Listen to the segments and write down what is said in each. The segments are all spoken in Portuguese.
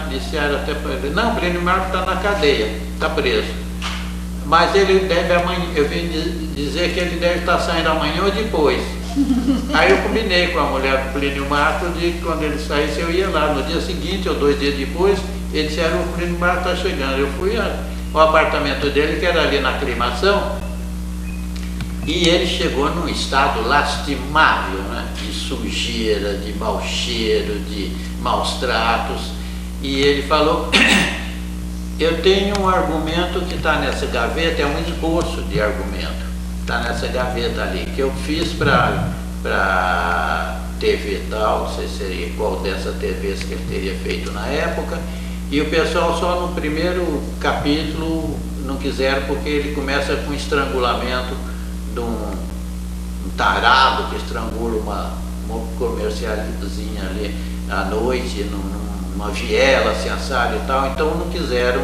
disseram até para ele, não, o Plínio Marcos está na cadeia, está preso. Mas ele deve amanhã, eu vim dizer que ele deve estar saindo amanhã ou depois. Aí eu combinei com a mulher do Plínio Marcos de que quando ele saísse eu ia lá. No dia seguinte ou 2 dias depois, eles disseram, o Plínio Marcos está chegando. Eu fui ao apartamento dele, que era ali na Aclimação, e ele chegou num estado lastimável, né? De sujeira, de mau cheiro, de maus tratos. E ele falou, eu tenho um argumento que está nessa gaveta, é um esboço de argumento, está nessa gaveta ali, que eu fiz para TV tal, não sei se seria qual dessas TVs que ele teria feito na época, e o pessoal só no primeiro capítulo não quiseram, porque ele começa com estrangulamento de um tarado que estrangula uma comercialzinha ali à noite, numa viela, assim, assado e tal, então não quiseram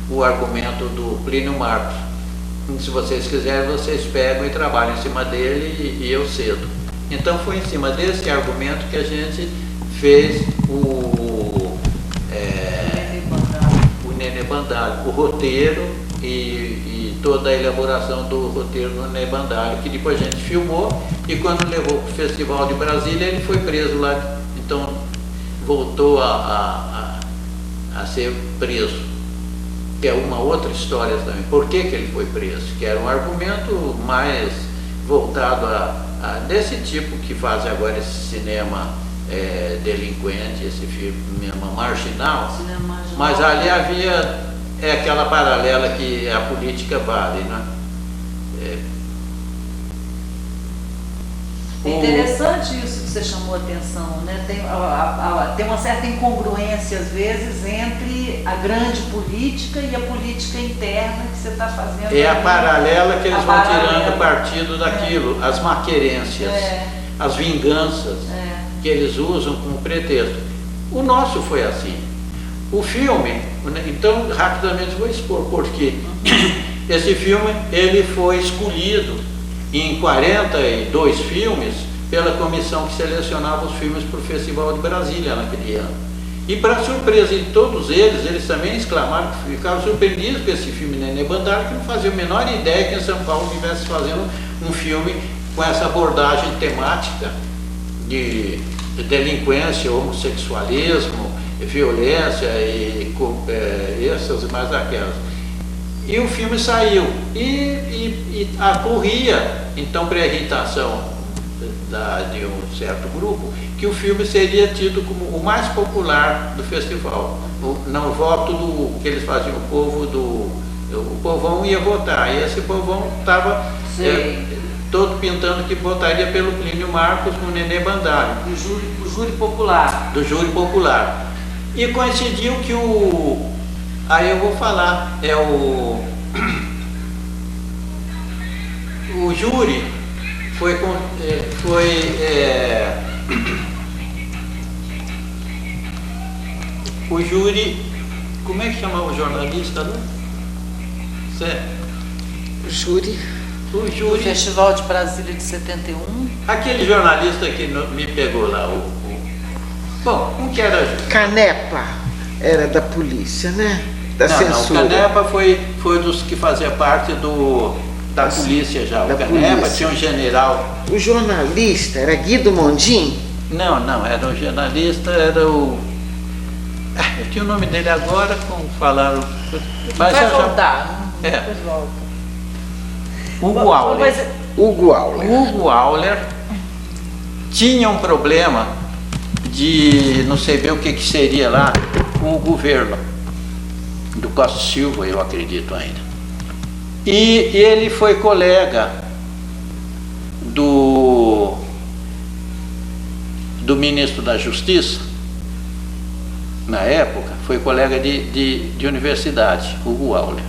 o argumento do Plínio Marcos. Se vocês quiserem, vocês pegam e trabalham em cima dele e eu cedo. Então foi em cima desse argumento que a gente fez o Nenê Bandalho, o roteiro e toda a elaboração do roteiro do Nenê Bandalho, que depois a gente filmou, e quando levou para o Festival de Brasília ele foi preso lá, então voltou a ser preso, que é uma outra história também. Por que ele foi preso? Que era um argumento mais voltado a desse tipo que faz agora esse cinema delinquente, esse cinema marginal. Mas ali havia aquela paralela que a política vale, né? É interessante isso que você chamou a atenção, né? Tem uma certa incongruência, às vezes, entre a grande política e a política interna que você está fazendo. É a paralela que eles vão tirando partido daquilo, as maquerências, as vinganças que eles usam como pretexto. O nosso foi assim. O filme, então rapidamente vou expor porque esse filme ele foi escolhido em 42 filmes pela comissão que selecionava os filmes para o Festival de Brasília naquele ano. E para surpresa de todos eles, eles também exclamaram que ficaram surpreendidos com esse filme Nenê Bandalho, que não fazia a menor ideia que em São Paulo estivesse fazendo um filme com essa abordagem temática de delinquência, homossexualismo, violência e essas e mais aquelas. E o filme saiu e corria, então, para a irritação de um certo grupo, que o filme seria tido como o mais popular do festival. No voto que eles faziam, o povão ia votar, e esse povão estava todo pintando que votaria pelo Plínio Marcos no Nenê Bandalho. Do júri popular. Do júri popular. E coincidiu que aí eu vou falar, o júri o júri, como é que chamava o jornalista, né? O júri. Do Festival de Brasília de 71. Aquele jornalista que me pegou lá, bom, um que era... Canepa era da polícia, né? Da censura. Não, o Canepa foi dos que fazia parte da polícia já. O Canepa tinha um general. O jornalista era Guido Mondim? Não, era um jornalista, era o... Eu tinha o nome dele agora, como falaram... Mas vai voltar, depois volta. Hugo Auler. Hugo Auler tinha um problema de não sei bem o que seria lá com o governo do Costa Silva, eu acredito ainda. E ele foi colega do ministro da Justiça, na época, foi colega de universidade, Hugo Auler.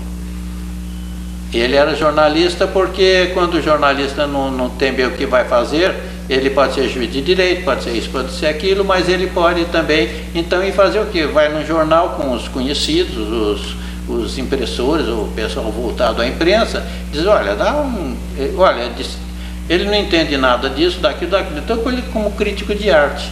Ele era jornalista porque quando o jornalista não tem bem o que vai fazer, ele pode ser juiz de direito, pode ser isso, pode ser aquilo, mas ele pode também, então, ir fazer o quê? Vai no jornal com os conhecidos, os impressores, o pessoal voltado à imprensa, diz, olha, ele não entende nada disso, daquilo, então ele como crítico de arte.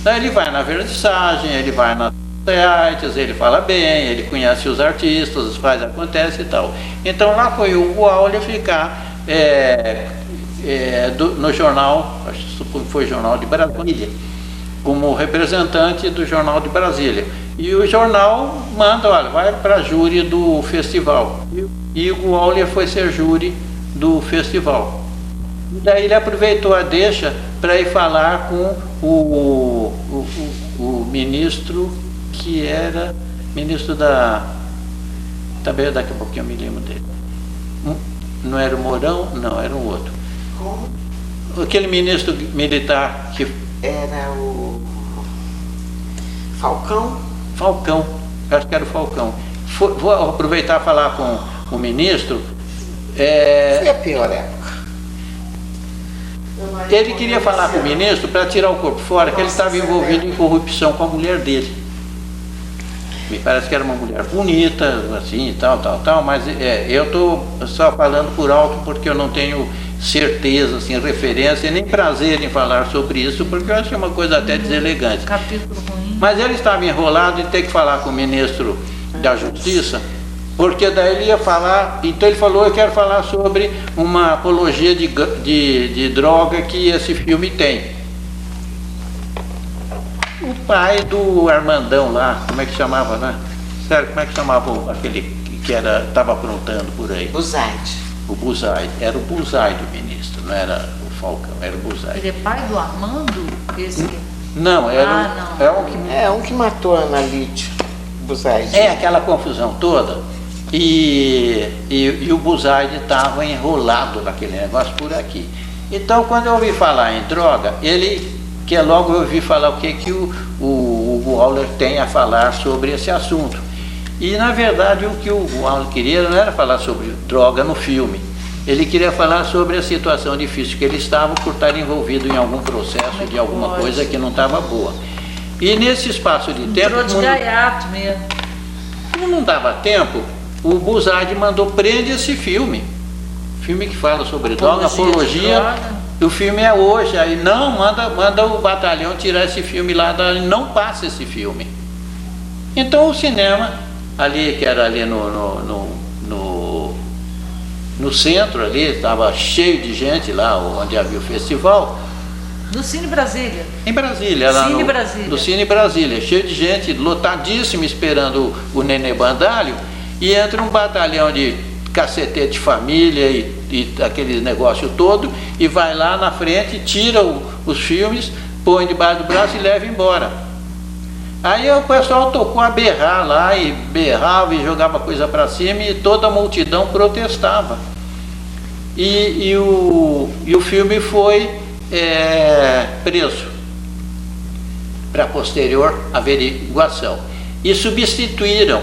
Daí ele vai na vernissagem, ele vai na sites, ele fala bem, ele conhece os artistas, faz, acontece e tal. Então lá foi o Hugo Auler ficar no jornal, acho que foi o Jornal de Brasília, como representante do Jornal de Brasília. E o jornal manda, olha, vai para a júri do festival. E o Auler foi ser júri do festival. E daí ele aproveitou a deixa para ir falar com o ministro, que era ministro da... Também daqui a pouquinho eu me lembro dele. Não era o Mourão? Não, era um outro. Como? Aquele ministro militar que... Era o Falcão? Falcão, acho que era o Falcão. Vou aproveitar e falar com o ministro. Foi a pior época. Ele queria falar com o ministro para tirar o corpo fora, que ele estava envolvido em corrupção com a mulher dele. Me parece que era uma mulher bonita, assim, tal, mas eu estou só falando por alto porque eu não tenho certeza, assim, referência, nem prazer em falar sobre isso, porque eu acho que é uma coisa até deselegante. Capítulo ruim. Mas ele estava enrolado em ter que falar com o ministro da Justiça, porque daí ele ia falar, então ele falou, eu quero falar sobre uma apologia de droga que esse filme tem. O pai do Armandão lá, como é que chamava, né? Sério, como é que chamava aquele que estava aprontando por aí? Buzaide. O Buzaide, era o Buzaide do ministro, não era o Falcão, era o Buzaide. Ele é pai do Armando? Esse... Não, era não. É um que matou a Ana Lídia, Buzaide. É aquela confusão toda. E o Buzaide estava enrolado naquele negócio por aqui. Então, quando eu ouvi falar em droga, logo eu ouvi falar o que o Hugo Auler tem a falar sobre esse assunto. E, na verdade, o que o Hugo Auler queria não era falar sobre droga no filme. Ele queria falar sobre a situação difícil que ele estava por estar envolvido em algum processo de alguma coisa que não estava boa. E nesse espaço de tempo... Entrou de gaiato mesmo. Como não dava tempo, o Buzaide mandou prender esse filme. Filme que fala sobre droga, apologia. O filme é hoje, aí não, manda o batalhão tirar esse filme lá, não passa esse filme. Então o cinema, ali, que era ali no centro ali, estava cheio de gente lá, onde havia o festival. No Cine Brasília. Em Brasília, lá no Cine Brasília, cheio de gente, lotadíssimo, esperando o Nenê Bandalho, e entra um batalhão de cacetete de família e aquele negócio todo, e vai lá na frente, tira os filmes, põe debaixo do braço e leva embora. Aí o pessoal tocou a berrar lá, e berrava e jogava coisa para cima, e toda a multidão protestava. E o filme foi preso para posterior averiguação. E substituíram.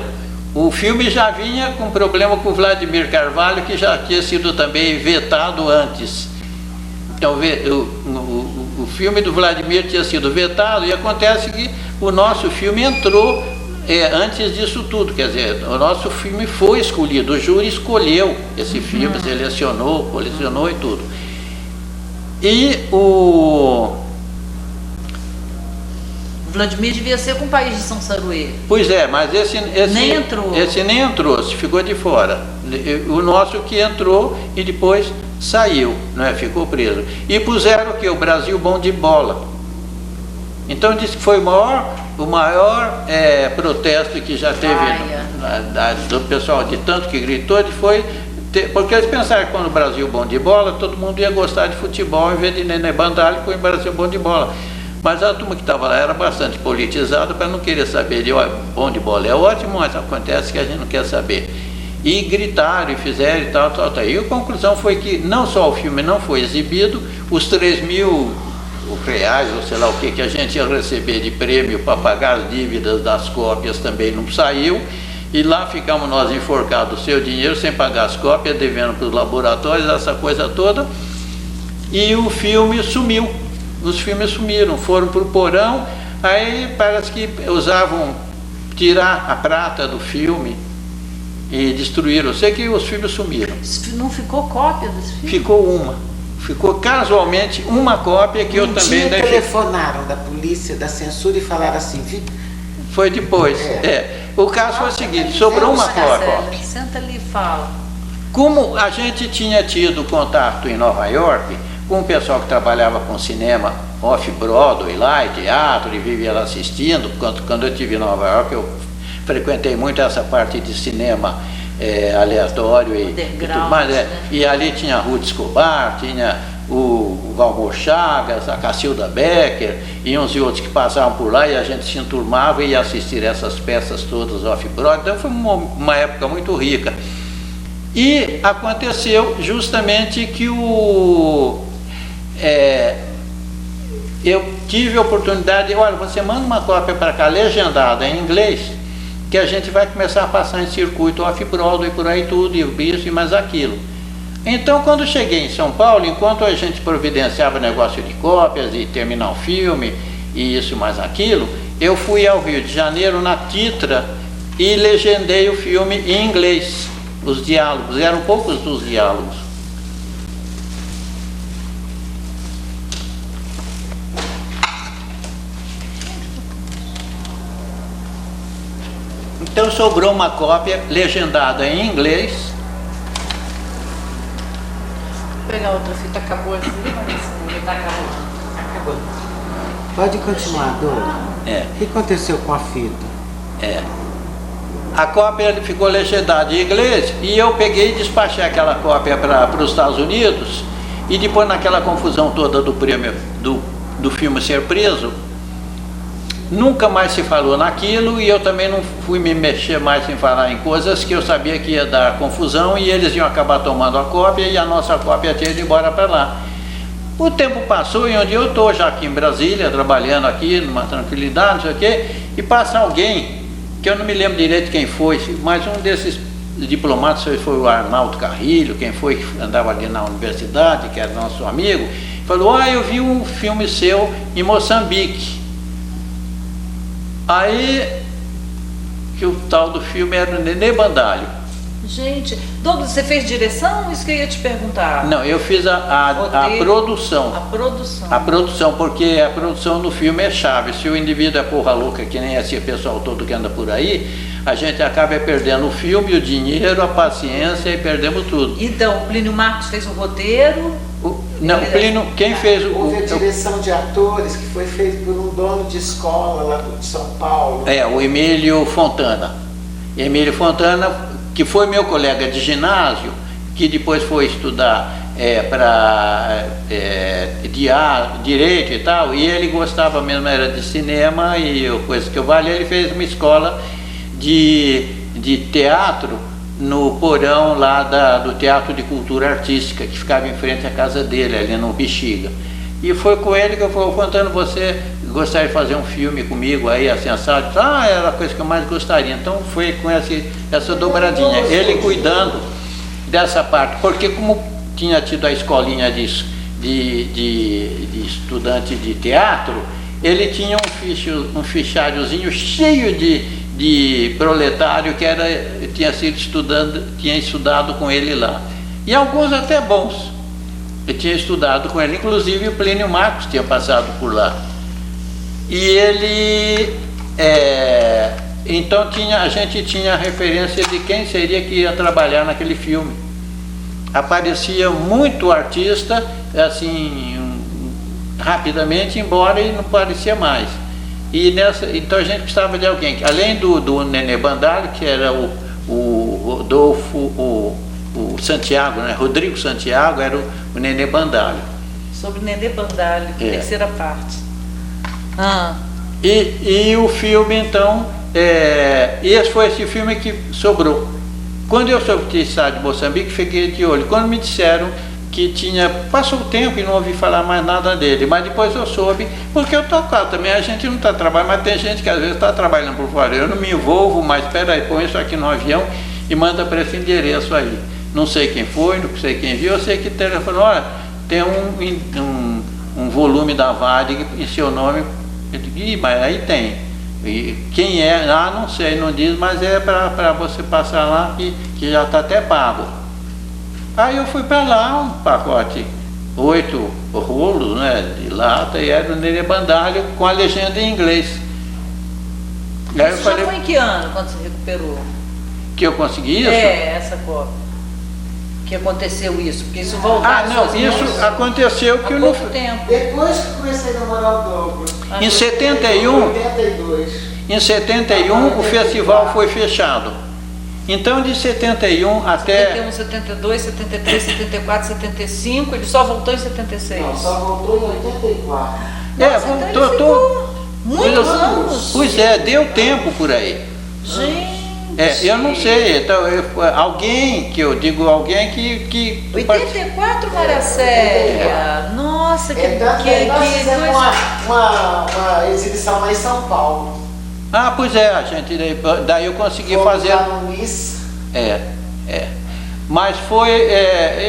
O filme já vinha com problema com o Vladimir Carvalho, que já tinha sido também vetado antes. Então o filme do Vladimir tinha sido vetado, e acontece que o nosso filme entrou antes disso tudo. Quer dizer, o nosso filme foi escolhido, o júri escolheu esse filme, selecionou, colecionou e tudo. E o Vladimir devia ser com o País de São Saruê. Pois é, mas esse nem entrou. Esse nem entrou, se ficou de fora. O nosso que entrou e depois saiu, né? Ficou preso. E puseram o Brasil Bom de Bola. Então disse que foi o maior protesto que já teve do pessoal, de tanto que gritou, porque eles pensaram que quando o Brasil Bom de Bola, todo mundo ia gostar de futebol, em vez de Nenê Bandalho, põe Brasil Bom de Bola. Mas a turma que estava lá era bastante politizada, para não querer saber de bom de bola é ótimo, mas acontece que a gente não quer saber. E gritaram e fizeram e tal. E a conclusão foi que não só o filme não foi exibido, os 3.000 reais, ou sei lá o que a gente ia receber de prêmio para pagar as dívidas das cópias também não saiu, e lá ficamos nós enforcados o seu dinheiro sem pagar as cópias, devendo para os laboratórios, essa coisa toda, e o filme sumiu. Os filmes sumiram, foram para o porão, aí parece que usavam tirar a prata do filme e destruíram. Eu sei que os filmes sumiram. Não ficou cópia desse filme? Ficou casualmente uma cópia que eu também deixei. Telefonaram da polícia, da censura, e falaram assim, Foi depois. O caso foi o seguinte, sobrou uma cópia. Senta ali e fala. Como a gente tinha tido contato em Nova York com o pessoal que trabalhava com cinema off-Broadway lá, e teatro, e vivia lá assistindo, quando eu estive em Nova York, eu frequentei muito essa parte de cinema aleatório e tudo mais. Né? E ali tinha a Ruth Escobar, tinha o Valmor Chagas, a Cacilda Becker e uns e outros que passavam por lá, e a gente se enturmava e ia assistir essas peças todas off-Broadway. Então foi uma época muito rica. E aconteceu justamente que eu tive a oportunidade de, olha, você manda uma cópia para cá legendada em inglês, que a gente vai começar a passar em circuito off-Broadway, por aí tudo, e isso e mais aquilo. Então, quando cheguei em São Paulo, enquanto a gente providenciava negócio de cópias e terminar o filme, e isso mais aquilo, eu fui ao Rio de Janeiro, na Titra, e legendei o filme em inglês. Os diálogos, eram poucos dos diálogos. Então sobrou uma cópia legendada em inglês. Vou pegar outra fita, acabou aqui, mas tá acabou. Pode continuar, Dora. O que aconteceu com a fita? A cópia ficou legendada em inglês e eu peguei e despachei aquela cópia para os Estados Unidos, e depois, naquela confusão toda do prêmio do filme ser preso, nunca mais se falou naquilo, e eu também não fui me mexer mais em falar em coisas que eu sabia que ia dar confusão e eles iam acabar tomando a cópia e a nossa cópia tinha ido embora para lá. O tempo passou e onde eu estou já aqui em Brasília, trabalhando aqui numa tranquilidade, não sei o quê, e passa alguém que eu não me lembro direito quem foi, mas um desses diplomatas foi o Arnaldo Carrilho, quem foi que andava ali na universidade, que era nosso amigo, falou, eu vi um filme seu em Moçambique. Aí, que o tal do filme era o Nenê Bandalho. Gente, Douglas, você fez direção? Isso que eu ia te perguntar. Não, eu fiz a produção. A produção. A produção, porque a produção do filme é chave. Se o indivíduo é porra louca, que nem esse pessoal todo que anda por aí, a gente acaba perdendo o filme, o dinheiro, a paciência e perdemos tudo. Então, o Plínio Marcos fez o roteiro? Não, o Plínio, quem fez o... Houve a direção de atores, que foi feito por um dono de escola lá de São Paulo. O Emílio Fontana. Emílio Fontana, que foi meu colega de ginásio, que depois foi estudar para direito e tal, e ele gostava mesmo, era de cinema e coisa que eu valha, ele fez uma escola de teatro no porão lá do Teatro de Cultura Artística, que ficava em frente à casa dele, ali no Bexiga. E foi com ele que eu falei, Fontana, você gostaria de fazer um filme comigo aí, assim, assado? Era a coisa que eu mais gostaria. Então foi com essa dobradinha, ele cuidando dessa parte, porque como tinha tido a escolinha de estudante de teatro, ele tinha um fichariozinho cheio de proletário que tinha estudado com ele lá. E alguns até bons. Eu tinha estudado com ele, inclusive o Plínio Marcos tinha passado por lá. E ele, então a gente tinha a referência de quem seria que ia trabalhar naquele filme. Aparecia muito artista, assim, rapidamente, embora ele não parecia mais. Então a gente precisava de alguém, além do Nenê Bandalho, que era o Rodolfo, o Santiago, né? Rodrigo Santiago era o Nenê Bandalho. Sobre o Nenê Bandalho, terceira parte. E o filme, então, esse foi esse filme que sobrou. Quando eu soube que estava de Moçambique, fiquei de olho. Quando me disseram que passou o tempo e não ouvi falar mais nada dele, mas depois eu soube, porque eu estou cá também, a gente não está trabalhando, mas tem gente que às vezes está trabalhando por fora. Eu não me envolvo, mas espera aí, põe isso aqui no avião e manda para esse endereço aí. Não sei quem foi, não sei quem viu, eu sei que telefonou, olha, tem um volume da Varig em seu nome. Eu digo, mas aí tem. E quem é? Não sei, não diz, mas é para você passar lá que já está até pago. Aí eu fui para lá, um pacote, 8 rolos, né, de lata, e era o Nenê Bandalho com a legenda em inglês. Isso já foi em que ano, quando você recuperou? Que eu consegui isso? Essa cópia. Que aconteceu isso, porque isso voltava. Isso aconteceu que há pouco tempo. Depois que comecei a namorar o Douglas. Em 71, 82. em 71 o festival foi fechado. Então de 71 até... 71, 72, 73, 74, 75, ele só voltou em 76. Não, só voltou em 84. Então ele ficou muitos anos. Pois é, deu tempo por aí. Gente. Eu não sei, então, alguém que 84, Maria Célia. Nossa, que nós fizemos uma exibição lá em São Paulo. Ah, pois é, a gente, daí eu consegui fazer. Lá no Miss. Mas foi,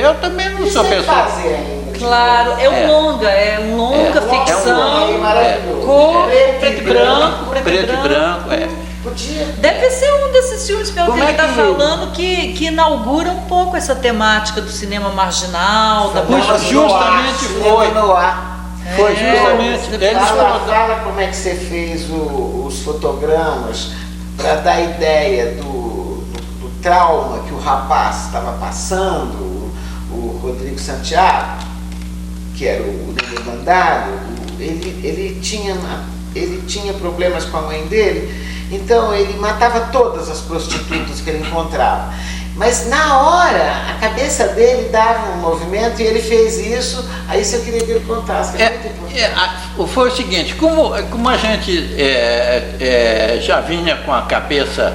eu também não sou pessoa. Fazer ainda. Claro, é um longa ficção. Maravilhoso. Preto e branco. Podia. Deve ser um desses filmes, pelo que ele está falando, que inaugura um pouco essa temática do cinema marginal, da justamente foi. Foi justamente. Fala como é que você fez os fotogramas para dar ideia do trauma que o rapaz estava passando, o Rodrigo Santiago, que era o demandado. Ele tinha problemas com a mãe dele. Então ele matava todas as prostitutas que ele encontrava. Mas na hora, a cabeça dele dava um movimento e ele fez isso. Aí isso eu queria que ele contasse. Foi o seguinte, como a gente já vinha com a cabeça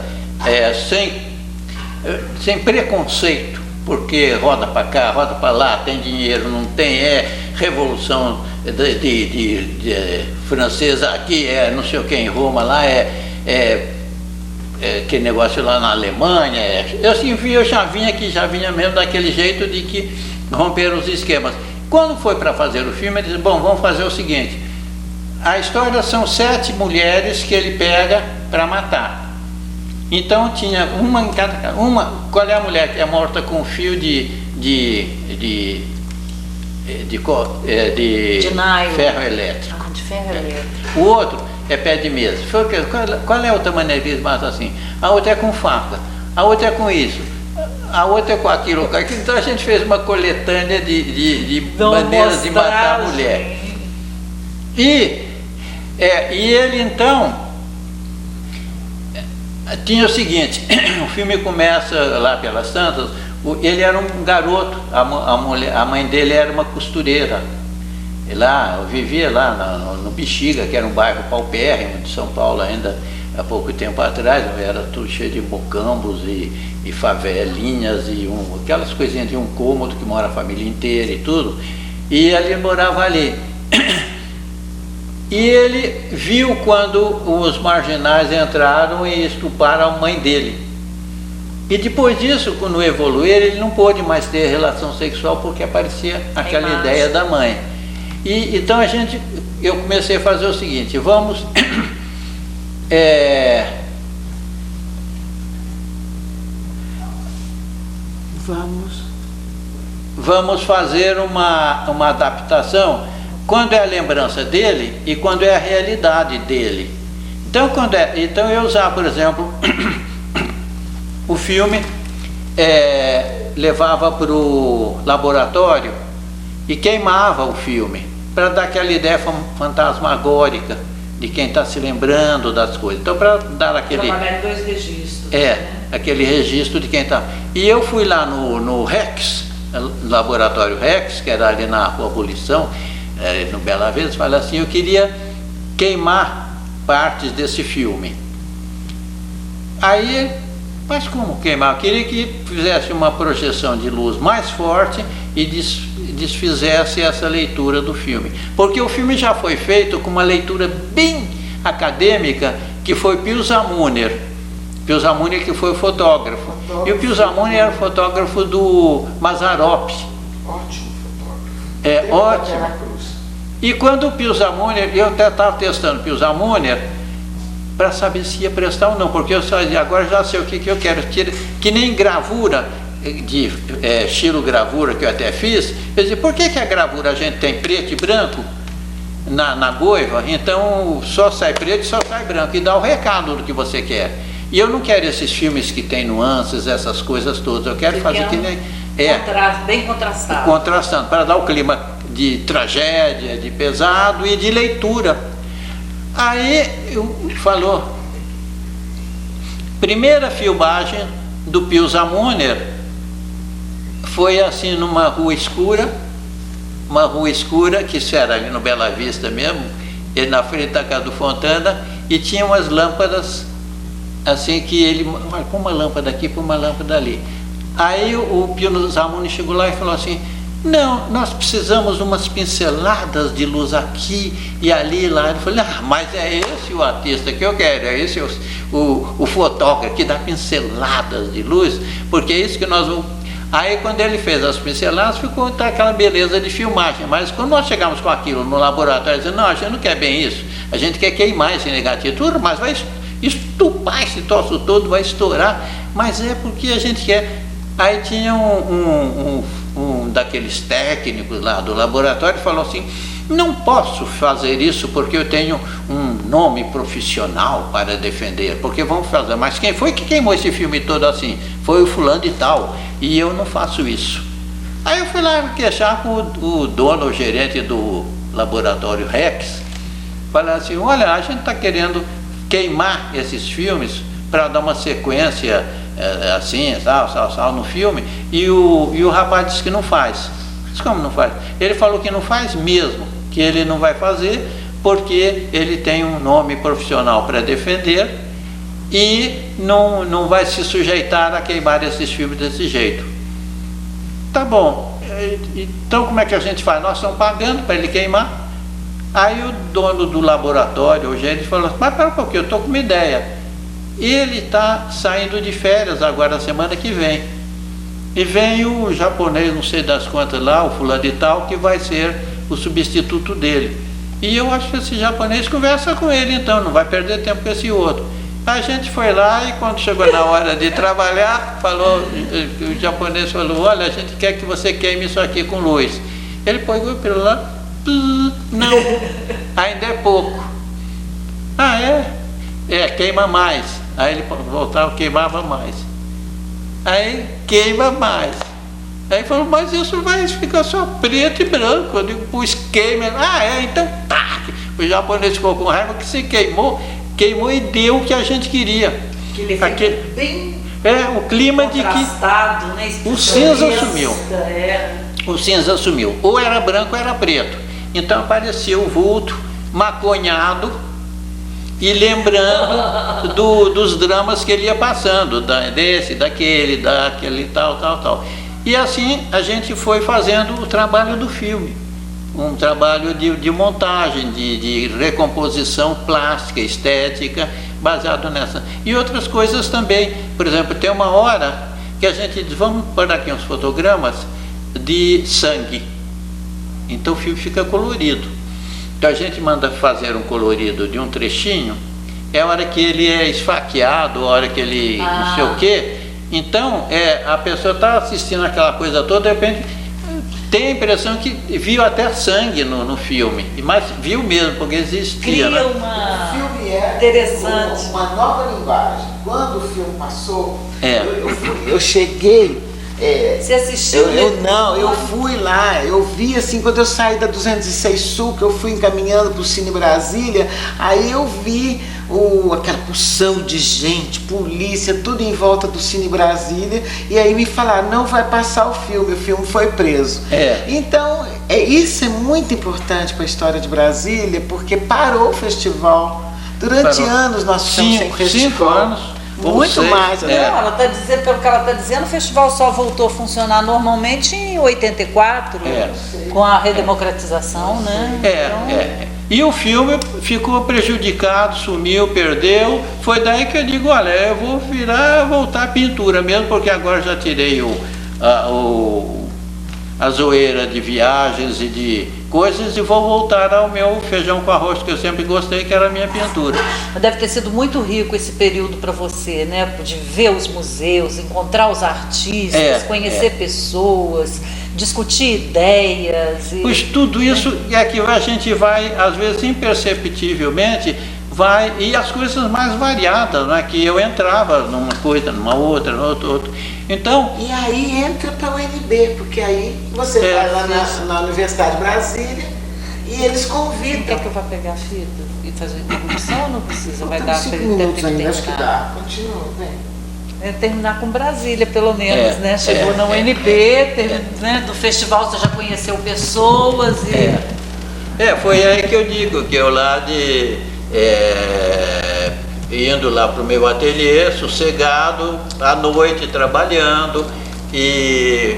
sem preconceito, porque roda para cá, roda para lá, tem dinheiro, não tem, revolução de francesa aqui, não sei o que em Roma, lá que negócio lá na Alemanha, eu já vinha mesmo daquele jeito de que romperam os esquemas. Quando foi para fazer o filme, ele disse, bom, vamos fazer o seguinte, a história são 7 mulheres que ele pega para matar. Então tinha uma em cada casa. Qual é a mulher que é morta com um fio de ferro elétrico? De ferro elétrico. O outro é pé de mesa. Qual é a outra maneira que eles matam assim? A outra é com faca, a outra é com isso, a outra é com aquilo. Então a gente fez uma coletânea de maneiras de matar a mulher. E ele então tinha o seguinte, o filme começa lá pelas tantas, ele era um garoto, a mãe dele era uma costureira. Eu vivia lá no Bexiga, que era um bairro paupérrimo de São Paulo ainda há pouco tempo atrás, era tudo cheio de mocambos e favelinhas e aquelas coisinhas de um cômodo que mora a família inteira e tudo, e ele morava ali. E ele viu quando os marginais entraram e estupraram a mãe dele. E depois disso, quando evoluir, ele não pôde mais ter relação sexual porque aparecia aquela ideia da mãe. E então eu comecei a fazer o seguinte, vamos fazer uma adaptação quando é a lembrança dele e quando é a realidade dele. Então eu usar, por exemplo, o filme levava para o laboratório e queimava o filme, para dar aquela ideia fantasmagórica de quem está se lembrando das coisas. Então, para dar aquele... Trabalhar em 2 registros. Aquele registro de quem está... E eu fui lá no Rex, laboratório Rex, que era ali na Rua Abolição, no Bela Vista, falei assim, eu queria queimar partes desse filme. Aí, mas como queimar? Eu queria que fizesse uma projeção de luz mais forte e desfizesse essa leitura do filme. Porque o filme já foi feito com uma leitura bem acadêmica, que foi Pio Zamuner. Pio Zamuner que foi o fotógrafo. E o Pio Zamuner era o fotógrafo do Mazzaropi. Ótimo fotógrafo. Ótimo. E quando o Pio Zamuner, eu até estava testando o Pio Zamuner para saber se ia prestar ou não, porque eu agora já sei o que eu quero. Que nem gravura, de estilo gravura que eu até fiz, eu disse, por que a gravura a gente tem preto e branco na goiva, então só sai preto e só sai branco, e dá o recado do que você quer. E eu não quero esses filmes que tem nuances, essas coisas todas, eu quero fazer que nem... bem contrastado. Contrastando, para dar o clima de tragédia, de pesado e de leitura. Aí falou, primeira filmagem do Pio Zamuner foi assim numa rua escura, que isso era ali no Bela Vista mesmo, ele na frente da casa do Fontana, e tinha umas lâmpadas assim que ele marcou uma lâmpada aqui para uma lâmpada ali. Aí o Pio Zamuner chegou lá e falou assim, não, nós precisamos de umas pinceladas de luz aqui e ali e lá. Ele falou, mas é esse o artista que eu quero, é esse o fotógrafo que dá pinceladas de luz, porque é isso que nós vamos... Aí quando ele fez as pinceladas, ficou aquela beleza de filmagem, mas quando nós chegamos com aquilo no laboratório, dizendo, não, a gente não quer bem isso, a gente quer queimar esse negativo, tudo, mas vai estupar esse troço todo, vai estourar, mas é porque a gente quer. Aí tinha um daqueles técnicos lá do laboratório que falou assim, não posso fazer isso porque eu tenho um nome profissional para defender, porque vamos fazer, mas quem foi que queimou esse filme todo assim? Foi o fulano de tal, e eu não faço isso. Aí eu fui lá me queixar com o dono, o gerente do laboratório Rex, falei assim, olha, a gente está querendo queimar esses filmes para dar uma sequência assim, tal, no filme, e o rapaz disse que não faz. Disse, como não faz? Ele falou que não faz mesmo, que ele não vai fazer, porque ele tem um nome profissional para defender e não vai se sujeitar a queimar esses filmes desse jeito. Tá bom, então como é que a gente faz? Nós estamos pagando para ele queimar. Aí o dono do laboratório, o gerente, falou, mas pera um pouquinho, eu estou com uma ideia. Ele está saindo de férias agora, semana que vem. E vem o japonês, não sei das quantas lá, o fulano de tal, que vai ser o substituto dele. E eu acho que esse japonês conversa com ele, então, não vai perder tempo com esse outro. A gente foi lá e quando chegou na hora de trabalhar, o japonês falou, olha, a gente quer que você queime isso aqui com luz. Ele pegou pelo lá, não, ainda é pouco. Ah, é? É, queima mais. Aí ele voltava, queimava mais. Aí queima mais. Aí falou, mas isso vai ficar só preto e branco. Eu digo, pois queima. Ah, é, então tá. O japonês ficou com raiva que se queimou e deu o que a gente queria. Que ele fica bem o clima de que né, o cinza sumiu. O cinza sumiu. Ou era branco ou era preto. Então apareceu o vulto maconhado e lembrando dos dramas que ele ia passando, desse, daquele, tal. E assim a gente foi fazendo o trabalho do filme, um trabalho de montagem, de recomposição plástica, estética, baseado nessa. E outras coisas também, por exemplo, tem uma hora que a gente diz, vamos pôr aqui uns fotogramas de sangue, então o filme fica colorido. Então a gente manda fazer um colorido de um trechinho, é a hora que ele é esfaqueado, a hora que ele não sei o quê. Então a pessoa está assistindo aquela coisa toda, de repente tem a impressão que viu até sangue no filme, mas viu mesmo, porque existia. Cria né? uma... O filme é interessante. Uma nova linguagem. Quando o filme passou, eu cheguei... Você assistiu? Eu fui lá, eu vi assim, quando eu saí da 206 Sul, que eu fui encaminhando para o Cine Brasília, aí eu vi aquela porção de gente, polícia, tudo em volta do Cine Brasília, e aí me falaram, não vai passar o filme foi preso. Então, isso é muito importante para a história de Brasília, porque parou o festival. Durante anos nós ficamos sem festival. 5 anos. Muito mais. Não, ela está dizendo, pelo que ela está dizendo, o festival só voltou a funcionar normalmente em 84, com a redemocratização, né? E o filme ficou prejudicado, sumiu, perdeu. Foi daí que eu digo, olha, eu vou voltar à pintura mesmo, porque agora já tirei a zoeira de viagens e de coisas e vou voltar ao meu feijão com arroz que eu sempre gostei, que era a minha pintura. Deve ter sido muito rico esse período para você, né? De ver os museus, encontrar os artistas, conhecer pessoas, discutir ideias. Pois tudo isso é que a gente vai, às vezes, imperceptivelmente, e as coisas mais variadas, né? Que eu entrava numa coisa, numa outra, outra. Então... E aí entra para o UNB, porque aí você vai lá na Universidade de Brasília e eles convidam. Quer que eu vá pegar a fita e fazer introdução ou não precisa? Vai dar 5 minutos ainda, acho que dá. Continua, vem. Terminar com Brasília, pelo menos, né? Chegou na UNB, né? Do festival você já conheceu pessoas e... foi aí que eu digo, que eu lá indo lá para o meu ateliê, sossegado, à noite trabalhando e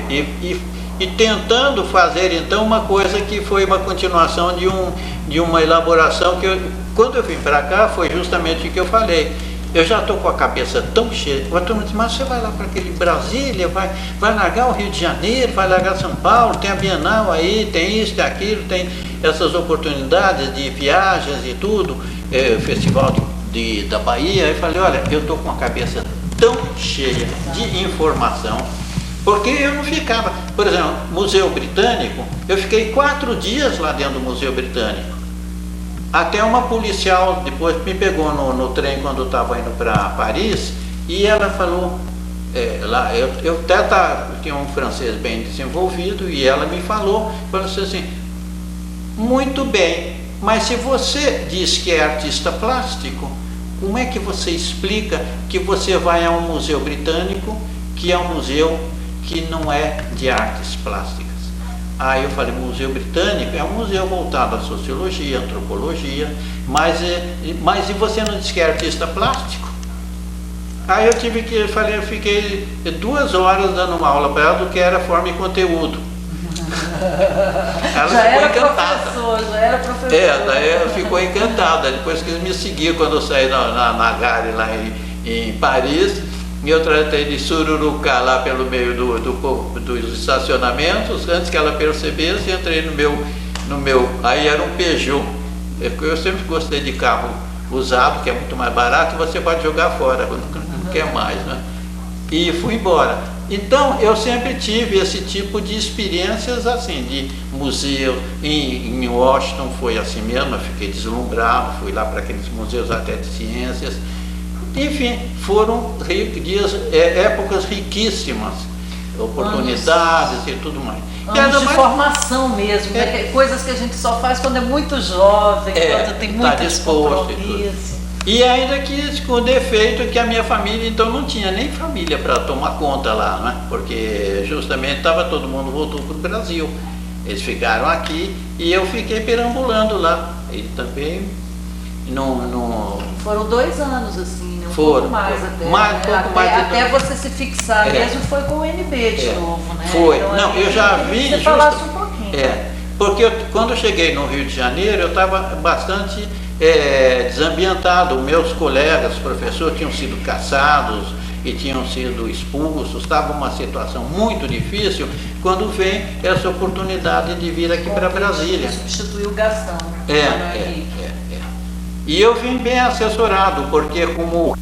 tentando fazer então uma coisa que foi uma continuação de uma elaboração que quando eu vim para cá foi justamente o que eu falei. Eu já estou com a cabeça tão cheia. A turma diz, mas você vai lá para aquele Brasília, vai largar o Rio de Janeiro, vai largar São Paulo, tem a Bienal aí, tem isso, tem aquilo, tem essas oportunidades de viagens e tudo, Festival da Bahia. Eu falei, olha, eu estou com a cabeça tão cheia de informação, porque eu não ficava, por exemplo, Museu Britânico, eu fiquei 4 dias lá dentro do Museu Britânico. Até uma policial depois me pegou no trem quando eu estava indo para Paris e ela falou, eu tinha um francês bem desenvolvido e ela me falou assim, muito bem, mas se você diz que é artista plástico, como é que você explica que você vai a um museu britânico, que é um museu que não é de artes plásticas? Aí eu falei, Museu Britânico é um museu voltado à sociologia, antropologia, mas e você não diz que é artista plástico? Aí eu fiquei 2 horas dando uma aula para ela do que era forma e conteúdo. Ela já ficou era encantada. Já era professor. Daí ela ficou encantada. Depois que me seguiu quando eu saí na Gare lá em Paris, e eu tratei de sururucar lá pelo meio dos estacionamentos, antes que ela percebesse, entrei no meu, aí era um Peugeot. Eu sempre gostei de carro usado, que é muito mais barato, e você pode jogar fora quando não quer mais, né? E fui embora. Então, eu sempre tive esse tipo de experiências assim, de museu. Em Washington foi assim mesmo, eu fiquei deslumbrado, fui lá para aqueles museus até de ciências. Enfim, foram épocas riquíssimas, oportunidades e tudo mais. Anos de formação mesmo, né? Coisas que a gente só faz quando é muito jovem, quando tem muito compromisso. E ainda que com o defeito que a minha família então não tinha nem família para tomar conta lá, né? Porque justamente todo mundo voltou para o Brasil. Eles ficaram aqui e eu fiquei perambulando lá. E também não... Foram 2 anos assim, né? Pouco mais até. Até você se fixar mesmo foi com o UNB de novo, né? Foi. Então, não, eu já vi... Você falasse um pouquinho. Porque quando eu cheguei no Rio de Janeiro, eu estava bastante desambientado. Meus colegas, professores, tinham sido caçados e tinham sido expulsos. Estava uma situação muito difícil quando vem essa oportunidade de vir aqui para Brasília. Substituiu o Gastão. E eu vim bem assessorado, porque como